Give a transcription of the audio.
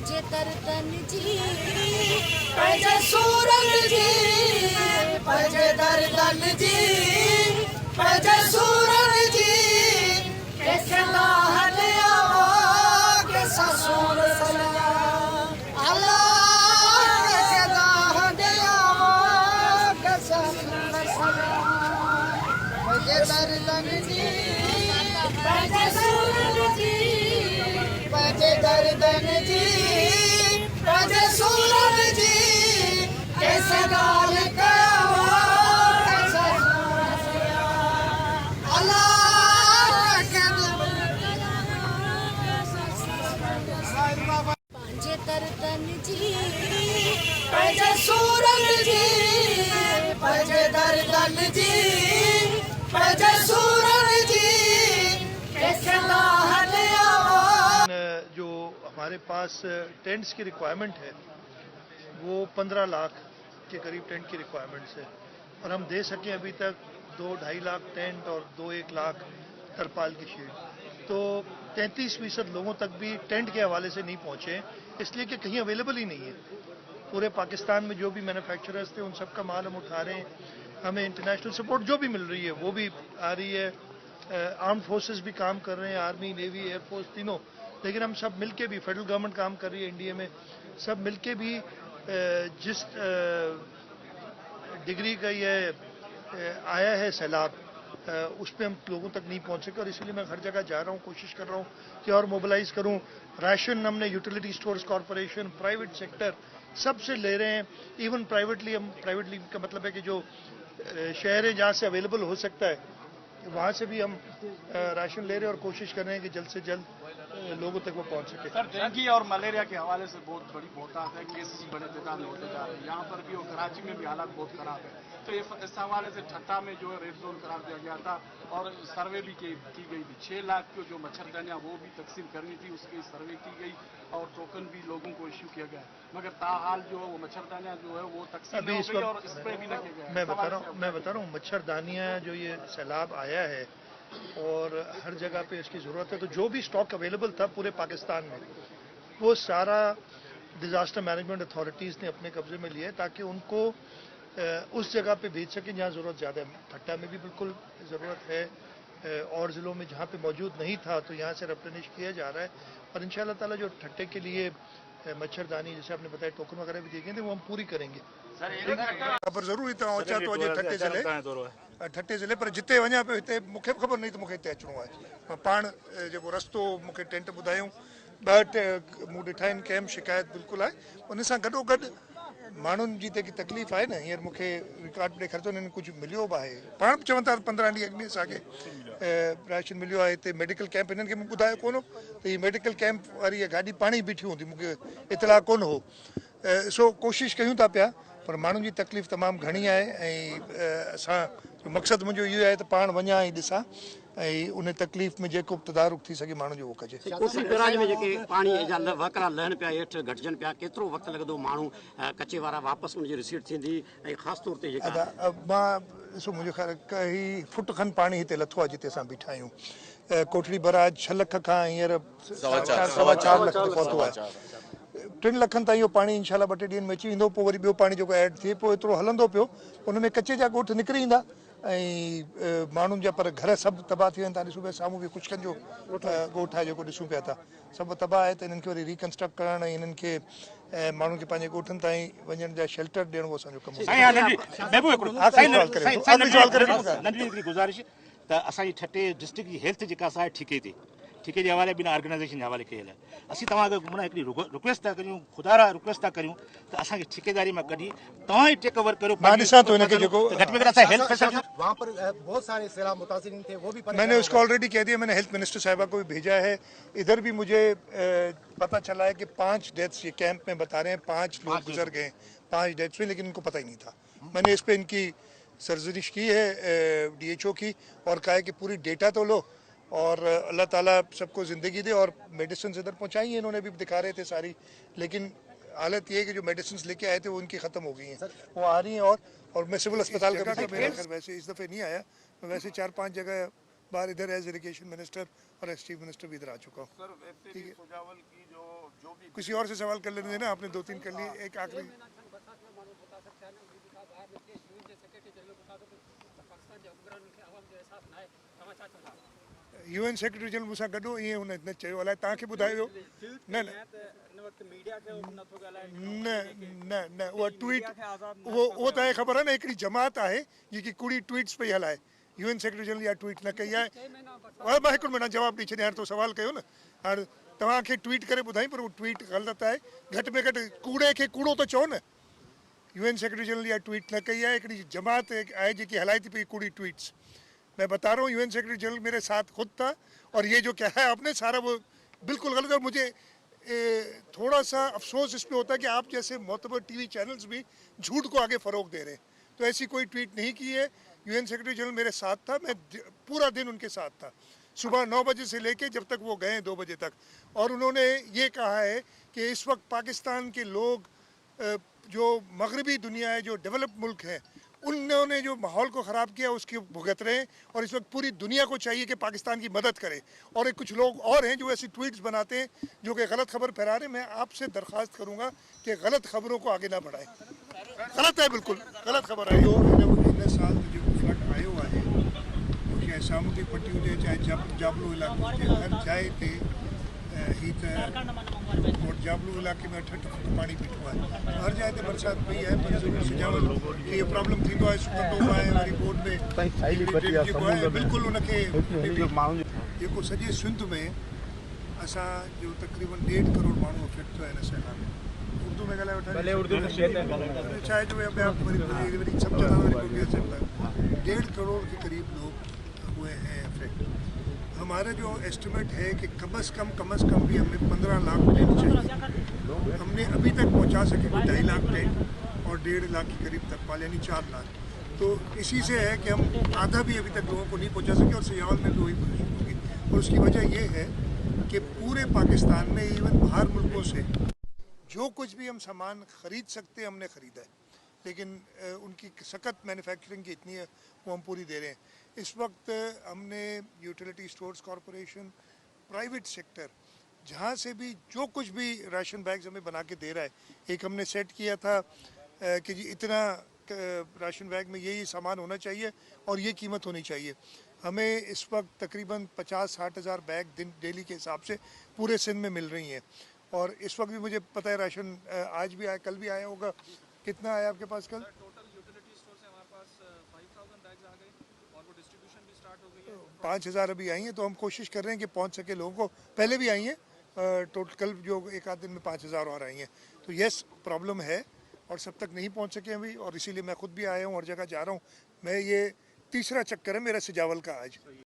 पंहिंजे दर्दन जी पंहिंजे सूरन जी पंहिंजे दर्दन जी पंहिंजे सूरन जी कैसे लाहन आवा कैसा सूर सला अल्लाह कैसे लाहन आवा कैसा सूर सला पंहिंजे दर्दन जी पंहिंजे सूरन जी पंहिंजे दर्दन जी पंहिंजे सूरन जी कैसे ॻाल्हि कयां कैसे अल्लाह पंहिंजे दर्दन जी पंहिंजे सूरन जी पंहिंजे दर्दन जी पंहिंजे सूरन जी कैसे लाहन आवा। जो हमारे पास टेंट्स की रिक्वायरमेंट है वो 15 लाख के करीब टेंट की रिक्वायरमेंट्स है और हम दे सकें अभी तक 2-2.5 लाख टेंट और 2-1 लाख तरपाल की शीट। तो 33% लोगों तक भी टेंट के हवाले से नहीं पहुंचे इसलिए कि कहीं अवेलेबल ही नहीं है। पूरे पाकिस्तान में जो भी मैन्युफैक्चरर्स थे उन सब का माल हम उठा रहे हैं। हमें इंटरनेशनल सपोर्ट जो भी मिल रही है वो भी आ रही है। आर्म फोर्सेस भी काम कर रहे हैं, आर्मी, नेवी, एयरफोर्स तीनों। लेकिन हम सब मिलके भी, फेडरल गवर्नमेंट काम कर रही है इंडिया में, सब मिलके भी जिस डिग्री का ये आया है सैलाब उस पर हम लोगों तक नहीं पहुंच सके और इसलिए मैं हर जगह जा रहा हूं, कोशिश कर रहा हूं कि और मोबिलाइज करूं। राशन हमने utility stores corporation, private sector सबसे ले रहे हैं। इवन प्राइवेटली का मतलब है कि जो शहर है जहां से अवेलेबल हो सकता है वहां से भी हम राशन ले रहे हैं और कोशिश कर रहे हैं कि जल्द से जल्द लोगों तक वो पहुंच सके। सर, डेंगू और मलेरिया के हवाले से बहुत बड़ी बहुतात है, केसेस बड़े तादाद में होते जा रहे हैं। यहाँ पर भी और कराची में भी हालात बहुत खराब है। तो इस हवाले से ठट्टा में जो है रेड जोन करार दिया गया था और सर्वे भी की गई थी। 6 लाख की जो मच्छरदानियाँ वो भी तकसीम करनी थी, उसकी सर्वे की गई और टोकन भी लोगों को इश्यू किया गया। मगर ताहाल जो है वो मच्छरदानियाँ जो है वो तकसीम हो गई और स्प्रे भी नहीं किया गया। मैं बता रहा हूँ मच्छरदानियाँ जो ये सैलाब आया है और हर जगह पे इसकी ज़रूरत है, तो जो भी स्टॉक अवेलेबल था पूरे पाकिस्तान में वो सारा डिज़ास्टर मैनेजमेंट अथॉरिटीज़ ने अपने कब्जे में लिया है ताकि उनको उस जगह पे भेज सकें जहाँ ज़रूरत ज़्यादा है। ठट्टा में भी बिल्कुल ज़रूरत है और ज़िलों में जहाँ पे मौजूद नहीं था तो यहाँ से रिप्लेनिश किया जा रहा है और इंशाअल्लाह ताला जो ठट्टे के लिए मच्छरदानी जैसे आपने बताया टोकन वगैरह भी दिए गए थे वो हम पूरी करेंगे। ख़बर ज़रूर हितां अचां थो अॼु ठटे ज़िले पर जिते वञा पियो हिते मूंखे बि ख़बर न हुई त मूंखे हिते अचिणो आहे। पाण जेको रस्तो मूंखे टेंट ॿुधायूं 2 मूं ॾिठा आहिनि, कंहिं शिकायत बिल्कुलु आहे। उन सां गॾोगॾु माण्हुनि जी जेकी तकलीफ़ आहे न, हींअर मूंखे रिकॉर्ड ॾेखारे थो हिननि कुझु मिलियो बि आहे। पाण बि चवनि था 15 ॾींहं अॻु में असांखे राशन मिलियो आहे। हिते मेडिकल कैंप हिननि खे मूं ॿुधायो कोन त हीअ मेडिकल कैंप वारी इहा गाॾी पाण ई बीठी हूंदी, मूंखे इतला कोन हो। सो कोशिशि कयूं था पिया पर माण्हुनि जी तकलीफ़ तमामु घणी आहे ऐं असां मक़सदु मुंहिंजो इहो आहे त पाण वञा ऐं ॾिसां ऐं उन तकलीफ़ में जेको बि तदारुक थी सघे माण्हुनि जो उहो कजे। कोसी बैराज में जेके पाणी जा वकरा लहनि पिया हेठि घटिजनि पिया, केतिरो वक़्तु लॻंदो माण्हू कचे वारा वापसि उनजी रिसीट थींदी ऐं ख़ासि तौर ते जेका मां ॾिसो मुंहिंजो ख़्यालु कई फुट खनि पाणी हिते लथो आहे जिते असां बीठा आहियूं। कोठड़ी बराज 6 लख खां हींअर 4.25 लख ते पहुतो आहे। 3 लखनि ताईं इहो पाणी इंशाल्लाह 2-3 ॾींहंनि में अची वेंदो। पोइ वरी ॿियो पाणी जेको ऐड थिए पोइ एतिरो हलंदो पियो उन में कचे जा ॻोठ निकिरी ईंदा ऐं माण्हुनि जा पर घर सभु तबाह थी वेंदा। ॾिसूं पिया साम्हूं बि कुझु जो ॻोठ आहे जेको ॾिसूं पिया था सभु तबाह आहे। त इन्हनि खे वरी रिकंस्ट्रक्ट करणु ऐं इन्हनि खे माण्हुनि खे पंहिंजे ॻोठनि ताईं वञण जा शेल्टर ॾियणो उहो असांजो कमु आहे। गुज़ारिश त असांजी ठटे डिस्ट्रिक्ट जी हेल्थ जेका असांजे ठीके जे हवाले बिना ऑर्गेनाइजेशन जे हवाले कयल आहे। असीं तव्हांखे हिकिड़ी रिक्वेस्ट था करियूं, ख़ुदा रिक्वेस्ट था करियूं त असांखे ठेकेदारी मां कढी तव्हां ई टेक ओवर करियो। मां ॾिसां थो हिनखे जेको घटि में घटि असां हेल्थ फैसिलिटी वहाँ पर बहुत सारे सैलाब मुतासिरीन थे वो भी मैंने उसको ऑलरेडी कह दिया। मैंने हेल्थ मिनिस्टर साहिबा को भी भेजा है। इधर भी मुझे पता चला है कि 5 डेथ्स ये कैंप में बता रहे हैं, 5 लोग गुजर गए 5 डेथ्स में, लेकिन इनको पता ही नहीं था। मैंने इस पर इनकी सर्जरिश की है DHO की और कहा है कि पूरी डेटा तो लो और अल्लाह ताला सबको ज़िंदगी दे। और मेडिसिन इधर पहुँचाई हैं इन्होंने भी दिखा रहे थे सारी, लेकिन हालत ये है कि जो मेडिसिन लेके आए थे वो उनकी ख़त्म हो गई हैं, वो आ रही हैं। और मैं सिविल अस्पताल का भी मेरा वैसे इस दफ़े नहीं आया, मैं वैसे 4-5 जगह बार इधर एज इरिगेशन मिनिस्टर और एज चीफ मिनिस्टर भी इधर आ चुका हूँ। सर वैसे भी सुजावल की जो भी किसी और से सवाल कर लेने देना, आपने 2-3 कर लिए, एक आखिरी। UN सेक्रेटरी जनरल मूंसां गॾु ईअं हुन न चयो, अलाए तव्हांखे ॿुधायो न न न न उहा ट्वीट उहो तव्हांखे ख़बर आहे न, हिकिड़ी जमात आहे जेकी कूड़ी ट्वीट्स पई हलाए। UN सेक्रेटरी जनरल इहा ट्वीट न कई आहे। मां हिकु मिनट जवाबु ॾेई छॾियां, हाणे तो सवाल कयो न, हाणे तव्हांखे ट्वीट करे ॿुधाई पर उहा ट्वीट ग़लति आहे। घटि में घटि कूड़े खे कूड़ो त चओ न। UN सेक्रेटरी जनरल इहा ट्वीट न कई आहे, हिकिड़ी जमात आहे जेकी हलाए थी पई कूड़ी ट्वीट्स। मैं बता रहा हूँ UN सेक्रेटरी जनरल मेरे साथ खुद था, और ये जो क्या है आपने सारा वो बिल्कुल गलत है। और मुझे थोड़ा सा अफसोस इस पे होता है कि आप जैसे मोतबर TV चैनल्स भी झूठ को आगे फ़रोग दे रहे हैं। तो ऐसी कोई ट्वीट नहीं की है। UN सेक्रेटरी जनरल मेरे साथ था, मैं पूरा दिन उनके साथ था, सुबह 9 बजे से लेके जब तक वो गए 2 बजे तक। और उन्होंने ये कहा है कि इस वक्त पाकिस्तान के लोग, जो मगरबी दुनिया है, जो डेवलप्ड मुल्क है, उन्होंने जो माहौल को ख़राब किया उसकी भुगत रहे हैं। और इस वक्त पूरी दुनिया को चाहिए कि पाकिस्तान की मदद करे। और कुछ लोग और हैं जो ऐसी ट्वीट्स बनाते हैं जो कि गलत खबर फैला रहे हैं। मैं आपसे दरख्वास्त करूंगा कि गलत खबरों को आगे ना बढ़ाएं। गलत है, बिल्कुल गलत खबर है। इन साल जो फ्लड आयो आहे, चाहे सामुंडी पट्टी हुजे, चाहे जाबलू इलाइक़ो हुजे, हर जाइ ते ही त और जाबलू इलाइक़े में 8 फुट पाणी बीठो आहे। हर जाइ ते बरसाति पई आहे, पर ज़रूरु सुजावल खे इहो प्रॉब्लम थींदो आहे। सुकंदो आहे वरी बोर्ड में जेको आहे बिल्कुलु उनखे जेको सॼे सिंध में असांजो तक़रीबन 1.5 करोड़ माण्हू अफेक्ट थियो आहे हिन सैलाब में। उर्दू में ॻाल्हाए वठां, छा आहे जो वरी सभु जगह वरी कोई बि अचनि था। 1.5 करोड़ के करीब लोग हुए हैं अफेक्ट। हमारा जो एस्टिमेट है कि कम से कम भी हमें 15 लाख टेंट चाहिए। हमने अभी तक पहुंचा सके 2.5 लाख टेंट और 1.5 लाख के करीब तकपाल, यानी 4 लाख। तो इसी से है कि हम आधा भी अभी तक लोगों को नहीं पहुंचा सके, और सियाल में भी वही पोजीशन होगी। और उसकी वजह ये है कि पूरे पाकिस्तान में, इवन बाहर मुल्कों से जो कुछ भी हम सामान ख़रीद सकते हमने ख़रीदा है, लेकिन उनकी सख्त मैन्युफैक्चरिंग की इतनी है वो हम पूरी दे रहे हैं। इस वक्त हमने utility stores corporation, private sector, जहाँ से भी जो कुछ भी राशन बैग्स हमें बना के दे रहा है, एक हमने सेट किया था कि जी इतना राशन बैग में यही सामान होना चाहिए और ये कीमत होनी चाहिए। हमें इस वक्त तकरीबन 50-60 हज़ार बैग दिन डेली के हिसाब से पूरे सिंध में मिल रही हैं। और इस वक्त भी मुझे पता है राशन आज भी आया, कल भी आया होगा। कितना आया आपके पास कल? टोटल यूटिलिटी स्टोर से हमारे पास 5000 बैग्स आ गए और वो डिस्ट्रीब्यूशन भी स्टार्ट हो गई है। 5000 अभी आई हैं, तो हम कोशिश कर रहे हैं कि पहुंच सके लोगों को। पहले भी आई हैं, टोटल कल जो एक आध दिन में 5000 और आई हैं। तो यस, प्रॉब्लम है और सब तक नहीं पहुंच सके अभी, और इसीलिए मैं खुद भी आया हूँ, हर जगह जा रहा हूँ। मैं ये तीसरा चक्कर है मेरा सिजावल का आज।